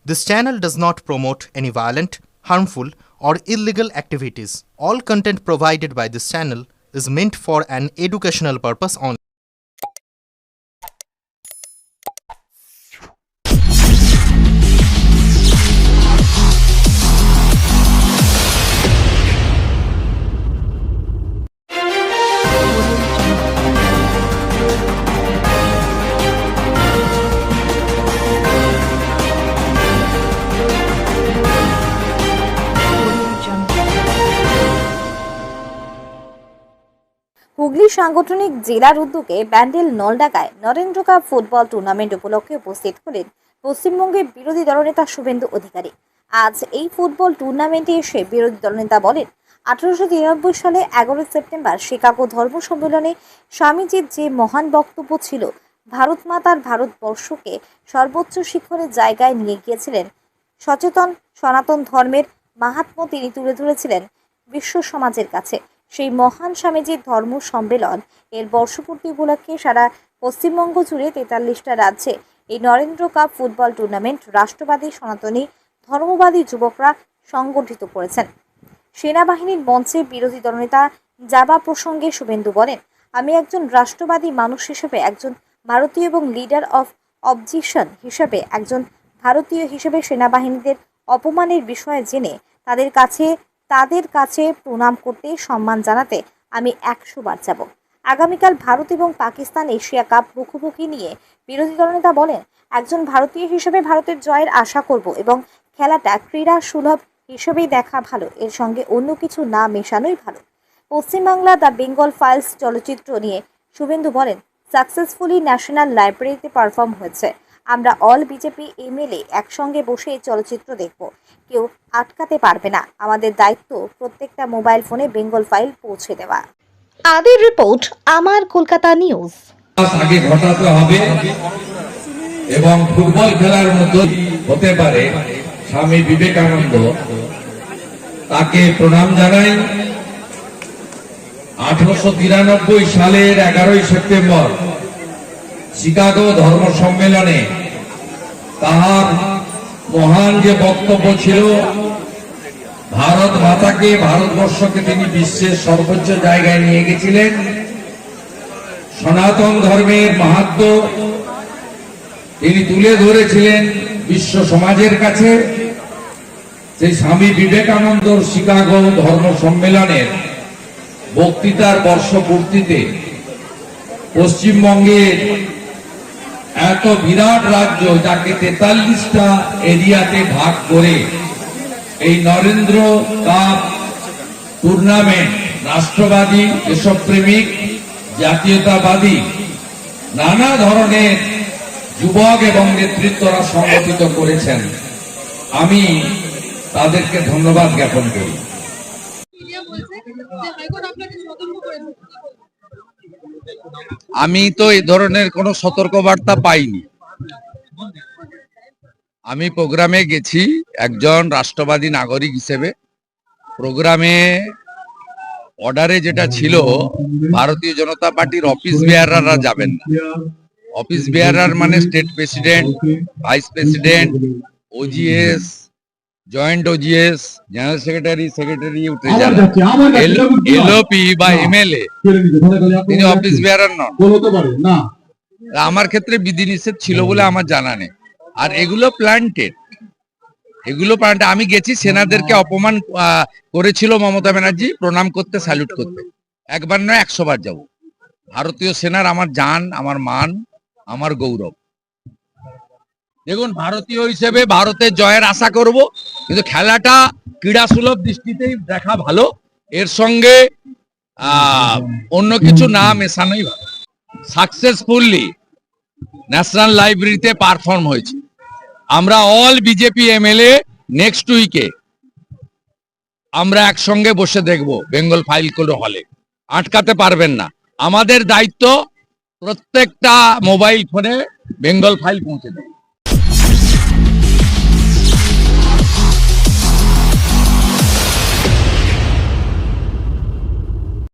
This channel does not promote any violent, harmful, or illegal activities. All content provided by this channel is meant for an educational purpose only. Hooghly সাংগঠনিক জেলার উদ্যোগে ব্যান্ডেল নলডাঙ্গায় Narendra cup football tournament উপলক্ষে উপস্থিত হলেন পশ্চিমবঙ্গের বিরোধী দলনেতা শুভেন্দু অধিকারী। আজ এই ফুটবল টুর্নামেন্টে এসে বিরোধী দলনেতা বলেন, 1893 সালে 11 সেপ্টেম্বর শিকাগো ধর্ম সম্মেলনে স্বামীজির যে মহান বক্তব্য ছিল, ভারত মাতার ভারতবর্ষকে সর্বোচ্চ শিখরের জায়গায় নিয়ে গিয়েছিলেন। সচেতন সনাতন ধর্মের মাহাত্ম্য তিনি তুলে ধরেছিলেন বিশ্ব সমাজের কাছে। সেই মহান স্বামীজির ধর্ম সম্মেলন এর বর্ষপূর্তি উপলক্ষে সারা পশ্চিমবঙ্গ জুড়ে 43টা রাজ্যে এই নরেন্দ্র কাপ ফুটবল টুর্নামেন্ট রাষ্ট্রবাদী সনাতনী ধর্মবাদী যুবকরা সংগঠিত করেছেন। সেনাবাহিনীর মঞ্চে বিরোধী দলনেতা যাবা প্রসঙ্গে শুভেন্দু বলেন, আমি একজন রাষ্ট্রবাদী মানুষ হিসেবে, একজন ভারতীয় এবং লিডার অফ অপজিশন হিসেবে, একজন ভারতীয় হিসেবে সেনাবাহিনীদের অপমানের বিষয়ে জেনে তাদের কাছে প্রণাম করতে, সম্মান জানাতে আমি 100 বার যাব। আগামীকাল ভারত এবং পাকিস্তান এশিয়া কাপ মুখোমুখি নিয়ে বিরোধী দলনেতা বলেন, একজন ভারতীয় হিসেবে ভারতের জয়ের আশা করব এবং খেলাটা ক্রীড়া সুলভ হিসেবেই দেখা ভালো, এর সঙ্গে অন্য কিছু না মেশানোই ভালো। পশ্চিমবাংলা দ্য বেঙ্গল ফাইলস চলচ্চিত্র নিয়ে শুভেন্দু বলেন, সাকসেসফুলি ন্যাশনাল লাইব্রেরিতে পারফর্ম হয়েছে। আমরা অল বিজেপি এমএলএ একসঙ্গে বসে চলচ্চিত্র দেখব, কেউ আটকাতে পারবে না। আমাদের দায়িত্ব প্রত্যেকটা মোবাইল ফোনে বেঙ্গল ফাইল পৌঁছে দেওয়া। আদির রিপোর্ট, আমার কলকাতা নিউজ। আগে ঘটাতে হবে এবং ফুটবল খেলার মধ্যে হতে পারে স্বামী বিবেকানন্দ, তাকে প্রণাম জানাই। 1893 সালের 11 সেপ্টেম্বর শিকাগো ধর্ম সম্মেলনে তাহার মহান যে বক্তব্য ছিল, ভারত মাতাকে, ভারতবর্ষকে তিনি বিশ্বের সর্বোচ্চ জায়গায় নিয়ে গেছিলেন। সনাতন ধর্মের মাহাত্ম্য তিনি তুলে ধরেছিলেন বিশ্ব সমাজের কাছে। সেই স্বামী বিবেকানন্দর শিকাগো ধর্ম সম্মেলনের বক্তৃতার বর্ষপূর্তিতে পশ্চিমবঙ্গের এত বিরাট রাজ্য, যাকে 43টা এরিয়াতে ভাগ করে এই নরেন্দ্র কাপ টুর্নামেন্ট রাষ্ট্রবাদী, দেশপ্রেমিক, জাতীয়তাবাদী নানা ধরনের যুবক এবং নেতৃত্বরা সংগঠিত করেছেন। আমি তাদেরকে ধন্যবাদ জ্ঞাপন করি। আমি তো এই ধরনের কোনো সতর্কবার্তা পাইনি। আমি প্রোগ্রামে গেছি একজন রাষ্ট্রবাদী নাগরিক হিসেবে। প্রোগ্রামে অর্ডারে যেটা ছিল, ভারতীয় জনতা পার্টির অফিস বেয়ারাররা যাবেন না। অফিস বেয়ারার মানে state president, vice president, ওজিএস, joint ওজিএস, general secretary উঠে যান। এলওপি বা এমএলএ তিনি অফিস বেয়ারার নন। আমার ক্ষেত্রে বিধিনিষেধ ছিল বলে আমার জানা নেই। আর এগুলো প্ল্যান্টেড। আমি গেছি, সেনাদেরকে অপমান করেছিল মমতা ব্যানার্জি, প্রণাম করতে, স্যালুট করতে। একবার নয়, 100 বার যাব। ভারতীয় সেনার আমার জান, আমার মান, আমার গৌরব। দেখুন, ভারতীয় হিসেবে ভারতের জয়ের আশা করব, কিন্তু খেলাটা ক্রীড়া সুলভ দৃষ্টিতেই দেখা ভালো, এর সঙ্গে অন্য কিছু না মেশানোই ভালো। সাকসেসফুলি ন্যাশনাল লাইব্রেরিতে পারফর্ম হয়েছে। আমরা অল বিজেপি এমএলএ নেক্সট উইকে আমরা একসঙ্গে বসে দেখব বেঙ্গল ফাইল করে হলে। আটকাতে পারবেন না। আমাদের দায়িত্ব প্রত্যেকটা মোবাইল ফোনে বেঙ্গল ফাইল পৌঁছে দেয়।